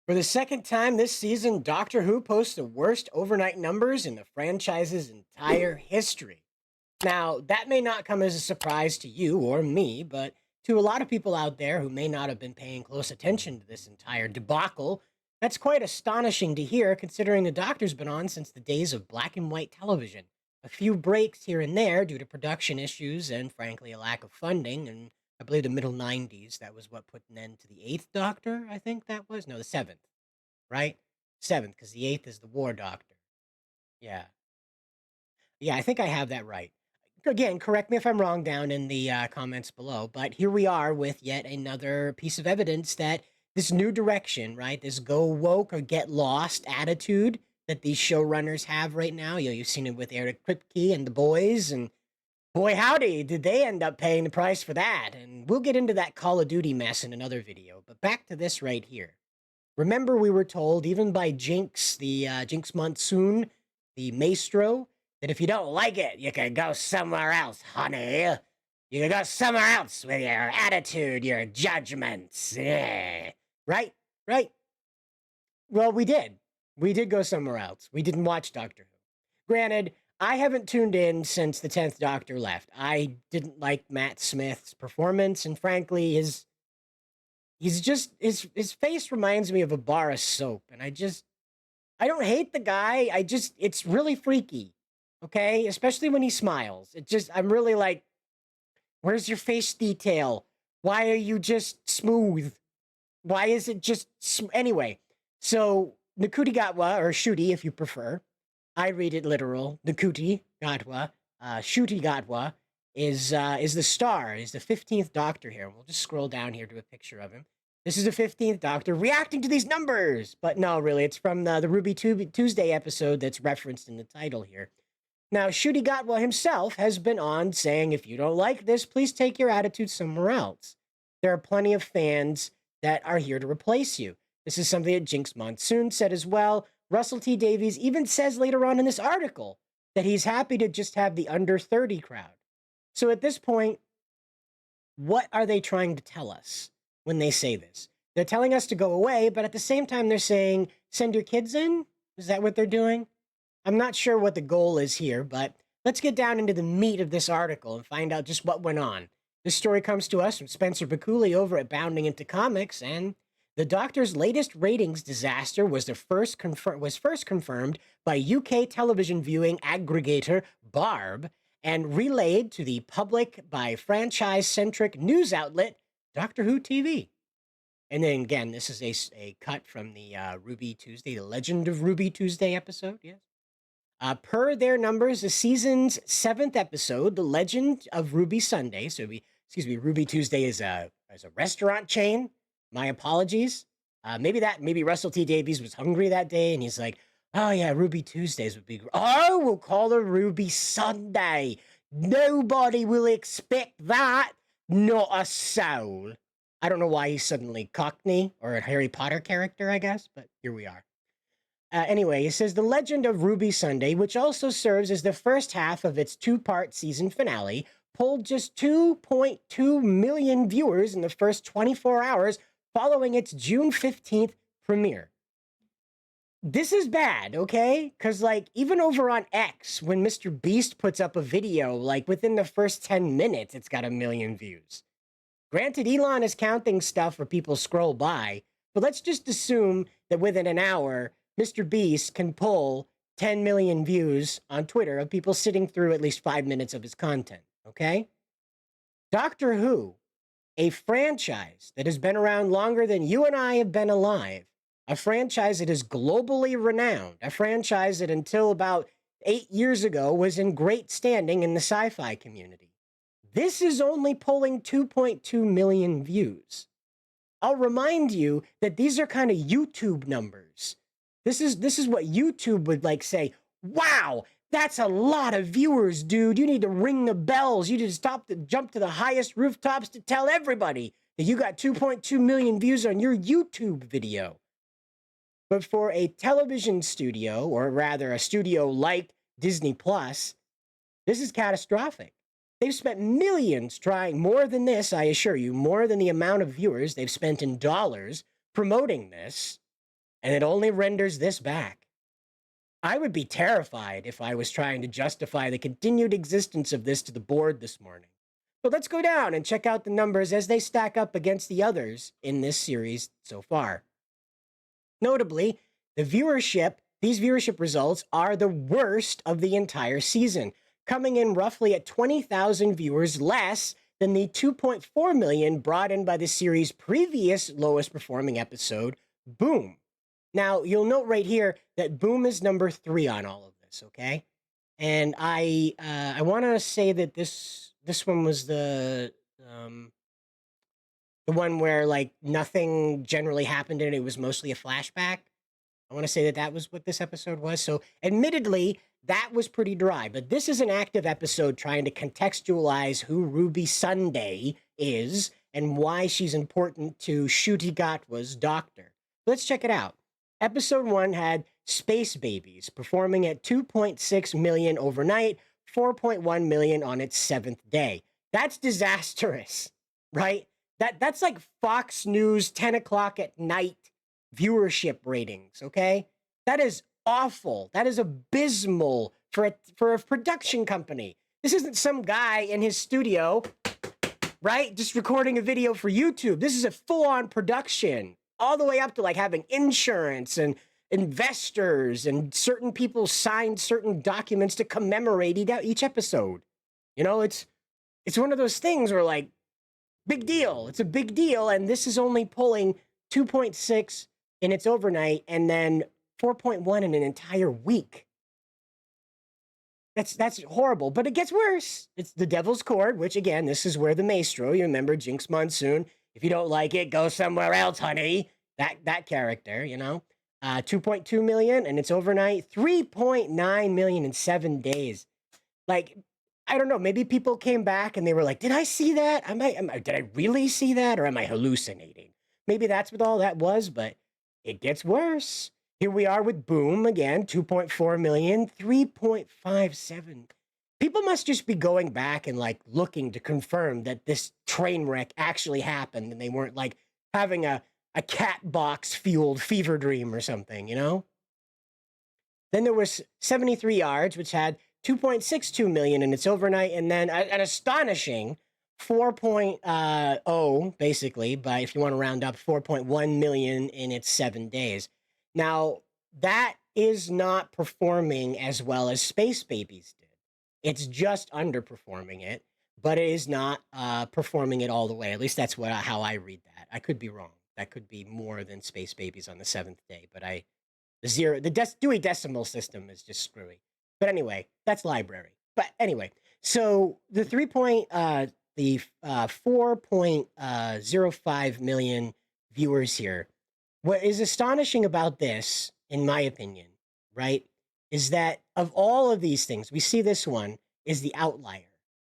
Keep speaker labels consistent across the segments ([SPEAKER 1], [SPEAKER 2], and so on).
[SPEAKER 1] For the second time this season, Doctor Who posts the worst overnight numbers in the franchise's entire history. Now, that may not come as a surprise to you or me, but to a lot of people out there who may not have been paying close attention to this entire debacle, that's quite astonishing to hear considering the Doctor's been on since the days of black and white television. A few breaks here and there due to production issues and, frankly, a lack of funding. And I believe the middle 90s, that was what put an end to the eighth Doctor, I think that was. No, the seventh, right? Seventh, because the eighth is the War Doctor. Yeah. Yeah, I think I have that right. Again, correct me if I'm wrong down in the comments below, but here we are with yet another piece of evidence that this new direction, right? This go woke or get lost attitude that these showrunners have right now. You've seen it with Eric Kripke and the boys, and boy, howdy, did they end up paying the price for that? And we'll get into that Call of Duty mess in another video, but back to this right here. Remember, we were told, even by Jinx, the Jinx Monsoon, the maestro, that if you don't like it, you can go somewhere else, honey. You can go somewhere else with your attitude, your judgments. Yeah. Right? Right? Well, we did. We did go somewhere else. We didn't watch Doctor Who. Granted, I haven't tuned in since the 10th Doctor left. I didn't like Matt Smith's performance, and frankly, he's just his face reminds me of a bar of soap, and I don't hate the guy. It's really freaky. Okay? Especially when he smiles. I'm really like, where's your face detail? Why are you just smooth? Why is it just anyway? So Nakuti Gatwa, or Shooty if you prefer. I read it literal. Nakuti Gatwa, Shooty Gatwa is the star, is the 15th Doctor here. We'll just scroll down here to a picture of him. This is the 15th Doctor reacting to these numbers. But no, really, it's from the Ruby Tuesday episode that's referenced in the title here. Now, Shooty Gatwa himself has been on saying, if you don't like this, please take your attitude somewhere else. There are plenty of fans that are here to replace you. This is something that Jinx Monsoon said as well. Russell T Davies even says later on in this article that he's happy to just have the under 30 crowd. So at this point, what are they trying to tell us when they say this? They're telling us to go away, but at the same time, they're saying, send your kids in? Is that what they're doing? I'm not sure what the goal is here, but let's get down into the meat of this article and find out just what went on. This story comes to us from Spencer Bakuli over at Bounding Into Comics, and the Doctor's latest ratings disaster was first confirmed by UK television viewing aggregator Barb and relayed to the public by franchise-centric news outlet Doctor Who TV. And then again, this is a cut from the Ruby Tuesday, the Legend of Ruby Tuesday episode, yes. Per their numbers, the season's 7th episode, The Legend of Ruby Sunday, Ruby Tuesday is a restaurant chain. My apologies. Maybe Russell T Davies was hungry that day, and he's like, oh yeah, Ruby Tuesdays would be, oh, we'll call her Ruby Sunday. Nobody will expect that. Not a soul. I don't know why he's suddenly Cockney, or a Harry Potter character, I guess, but here we are. Anyway, it says The Legend of Ruby Sunday, which also serves as the first half of its two-part season finale, pulled just 2.2 million viewers in the first 24 hours following its June 15th premiere. This is bad, okay? Because, like, even over on X, when Mr. Beast puts up a video, like, within the first 10 minutes, it's got 1 million views. Granted, Elon is counting stuff where people scroll by, but let's just assume that within an hour, Mr. Beast can pull 10 million views on Twitter of people sitting through at least 5 minutes of his content, okay? Doctor Who, a franchise that has been around longer than you and I have been alive, a franchise that is globally renowned, a franchise that until about 8 years ago was in great standing in the sci-fi community. This is only pulling 2.2 million views. I'll remind you that these are kind of YouTube numbers. This is what YouTube would like say, wow, that's a lot of viewers, dude. You need to ring the bells. You need to jump to the highest rooftops to tell everybody that you got 2.2 million views on your YouTube video. But for a television studio, or rather a studio like Disney Plus, this is catastrophic. They've spent millions trying, more than this, I assure you, more than the amount of viewers they've spent in dollars promoting this. and it only renders this back. I would be terrified if I was trying to justify the continued existence of this to the board this morning. But let's go down and check out the numbers as they stack up against the others in this series so far. Notably, these viewership results are the worst of the entire season, coming in roughly at 20,000 viewers less than the 2.4 million brought in by the series' previous lowest performing episode, Boom. Now, you'll note right here that Boom is number 3 on all of this, okay? And I want to say that this one was the one where like nothing generally happened and it was mostly a flashback. I want to say that was what this episode was. So, admittedly, that was pretty dry, but this is an active episode trying to contextualize who Ruby Sunday is and why she's important to Ncuti Gatwa's doctor. Let's check it out. Episode 1 had Space Babies performing at 2.6 million overnight, 4.1 million on its 7th day. That's disastrous, right? That's like Fox News 10 o'clock at night viewership ratings, okay? That is awful. That is abysmal for a production company. This isn't some guy in his studio, right? Just recording a video for YouTube. This is a full-on production, all the way up to like having insurance and investors and certain people signed certain documents to commemorate each episode. You know, it's one of those things where like, big deal. It's a big deal, and this is only pulling 2.6 in its overnight and then 4.1 in an entire week. That's horrible, but it gets worse. It's the Devil's Cord, which again, this is where the Maestro, you remember Jinx Monsoon. If you don't like it, go somewhere else, honey. That character, you know. 2.2 million and it's overnight, 3.9 million in 7 days. Like, I don't know, maybe people came back and they were like, did I see that? Did I really see that? Or am I hallucinating? Maybe that's what all that was, but it gets worse. Here we are with Boom again, 2.4 million, 3.57. People must just be going back and like looking to confirm that this train wreck actually happened and they weren't like having a cat box fueled fever dream or something, you know? Then there was 73 Yards, which had 2.62 million in its overnight, and then an astonishing 4.0, basically, by if you want to round up, 4.1 million in its 7 days. Now, that is not performing as well as Space Babies did. It's just underperforming it, but it is not performing it all the way. At least that's how I read that. I could be wrong. That could be more than Space Babies on the 7th day, but the Dewey Decimal System is just screwy. But anyway, that's library. But anyway, so the 4.05 million viewers here. What is astonishing about this, in my opinion, right, is that of all of these things, we see this one is the outlier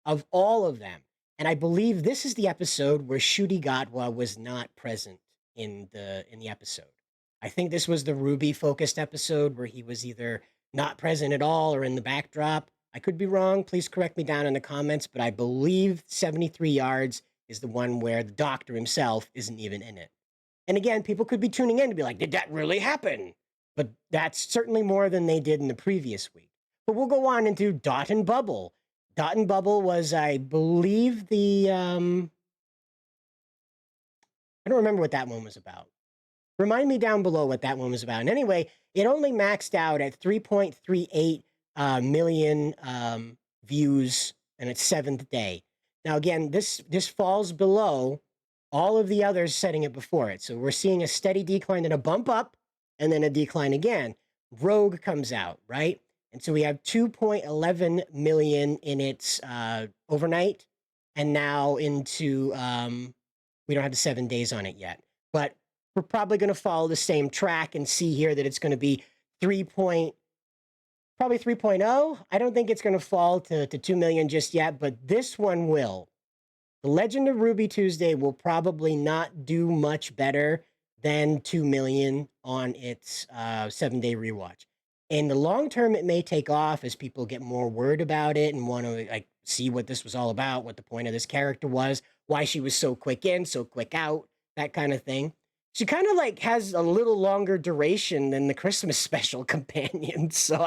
[SPEAKER 1] of all of them. And I believe this is the episode where Ncuti Gatwa was not present in the episode. I think this was the Ruby-focused episode where he was either not present at all or in the backdrop. I could be wrong. Please correct me down in the comments, but I believe 73 Yards is the one where the doctor himself isn't even in it. And again, people could be tuning in to be like, did that really happen? But that's certainly more than they did in the previous week. But we'll go on into Dot and Bubble. Dot and Bubble was, I believe, I don't remember what that one was about. Remind me down below what that one was about. And anyway, it only maxed out at 3.38 million views in its 7th day. Now, again, this falls below all of the others setting it before it. So we're seeing a steady decline and a bump up and then a decline again. Rogue comes out, right? And so we have 2.11 million in its overnight and now into, we don't have the 7 days on it yet. But we're probably going to follow the same track and see here that it's going to be probably 3.0. I don't think it's going to fall to 2 million just yet, but this one will. The Legend of Ruby Tuesday will probably not do much better than 2 million on its 7-day rewatch. In the long term, it may take off as people get more word about it and want to like see what this was all about, what the point of this character was, why she was so quick in, so quick out, that kind of thing. She kind of like has a little longer duration than the Christmas special companion. So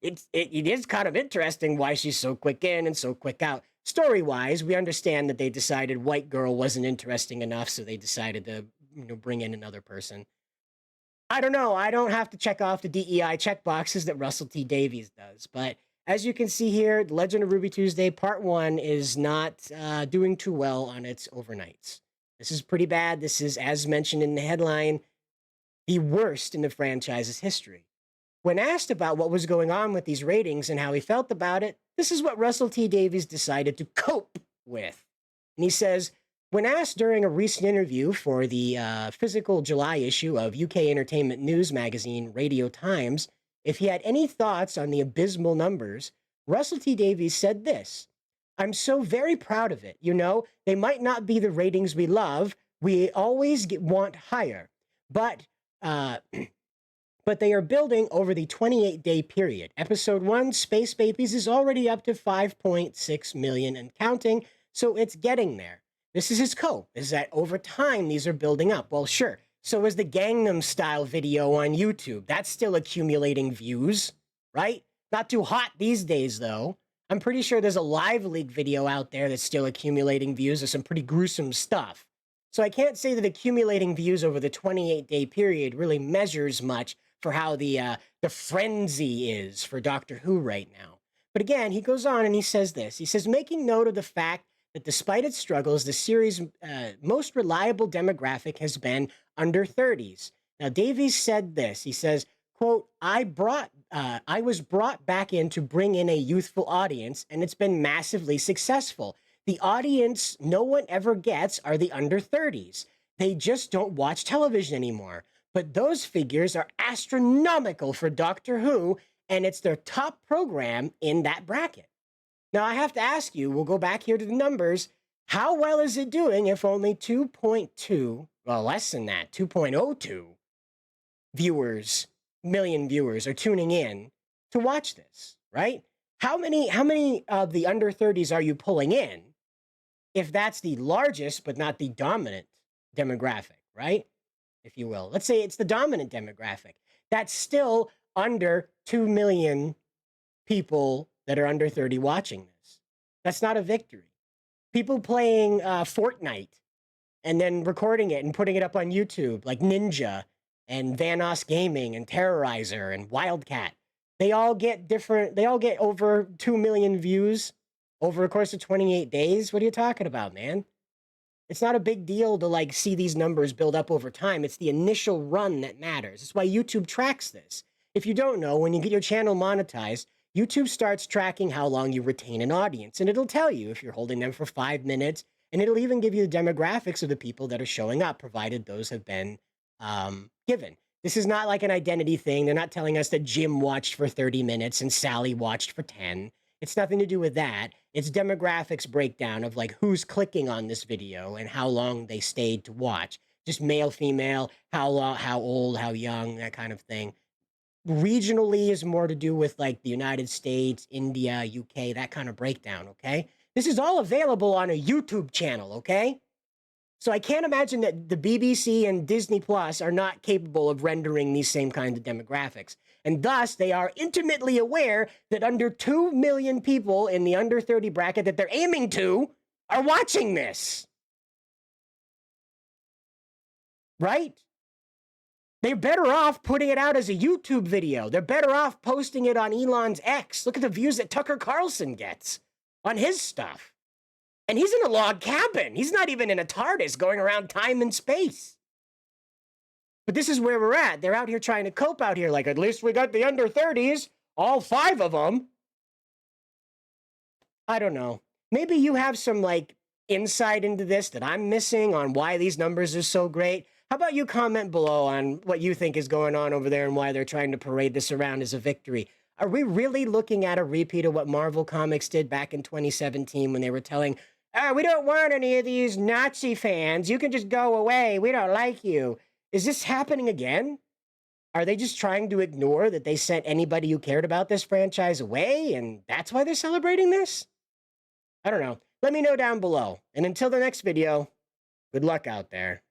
[SPEAKER 1] it is kind of interesting why she's so quick in and so quick out. Story wise, we understand that they decided White Girl wasn't interesting enough, so they decided to bring in another person. I don't know. I don't have to check off the DEI checkboxes that Russell T Davies does. But as you can see here, The Legend of Ruby Tuesday Part 1 is not doing too well on its overnights. This is pretty bad. This is, as mentioned in the headline, the worst in the franchise's history. When asked about what was going on with these ratings and how he felt about it, this is what Russell T Davies decided to cope with. And he says, when asked during a recent interview for the physical July issue of UK entertainment news magazine Radio Times if he had any thoughts on the abysmal numbers, Russell T Davies said this: I'm so very proud of it. You know, they might not be the ratings we love. We always want higher. But they are building over the 28-day period. Episode 1, Space Babies, is already up to 5.6 million and counting, so it's getting there. This is his cope, is that over time these are building up. Well, sure. So is the Gangnam Style video on YouTube. That's still accumulating views, right? Not too hot these days, though. I'm pretty sure there's a Live League video out there that's still accumulating views of some pretty gruesome stuff. So I can't say that accumulating views over the 28-day period really measures much for how the frenzy is for Doctor Who right now. But again, he goes on and he says this. He says, making note of the fact that despite its struggles, the series' most reliable demographic has been under 30s. Now, Davies said this. He says, quote, I was brought back in to bring in a youthful audience, and it's been massively successful. The audience no one ever gets are the under 30s. They just don't watch television anymore. But those figures are astronomical for Doctor Who, and it's their top program in that bracket. Now, I have to ask you, we'll go back here to the numbers. How well is it doing if only 2.2, well, less than that, 2.02 million viewers are tuning in to watch this, right? How many of the under 30s are you pulling in if that's the largest but not the dominant demographic, right? If you will. Let's say it's the dominant demographic. That's still under 2 million people that are under 30 watching this. That's not a victory. People playing Fortnite and then recording it and putting it up on YouTube, like Ninja and Vanoss Gaming and Terrorizer and Wildcat. They all get over 2 million views over a course of 28 days. What are you talking about, man? It's not a big deal to like see these numbers build up over time. It's the initial run that matters. That's why YouTube tracks this. If you don't know, when you get your channel monetized, YouTube starts tracking how long you retain an audience, and it'll tell you if you're holding them for 5 minutes, and it'll even give you the demographics of the people that are showing up, provided those have been given. This is not like an identity thing. They're not telling us that Jim watched for 30 minutes and Sally watched for 10. It's nothing to do with that. It's demographics breakdown of like who's clicking on this video and how long they stayed to watch. Just male, female, how long, how old, how young, that kind of thing. Regionally is more to do with like the United States, India, UK, that kind of breakdown, okay? This is all available on a YouTube channel, okay? So I can't imagine that the BBC and Disney Plus are not capable of rendering these same kinds of demographics. And thus, they are intimately aware that under 2 million people in the under 30 bracket that they're aiming to are watching this. Right? They're better off putting it out as a YouTube video. They're better off posting it on Elon's X. Look at the views that Tucker Carlson gets on his stuff. And he's in a log cabin. He's not even in a TARDIS going around time and space. But this is where we're at. They're out here trying to cope out here. Like, at least we got the under 30s, all 5 of them. I don't know. Maybe you have some, like, insight into this that I'm missing on why these numbers are so great. How about you comment below on what you think is going on over there and why they're trying to parade this around as a victory? Are we really looking at a repeat of what Marvel Comics did back in 2017 when they were telling, we don't want any of these Nazi fans. You can just go away. We don't like you. Is this happening again? Are they just trying to ignore that they sent anybody who cared about this franchise away, and that's why they're celebrating this? I don't know. Let me know down below. And until the next video, good luck out there.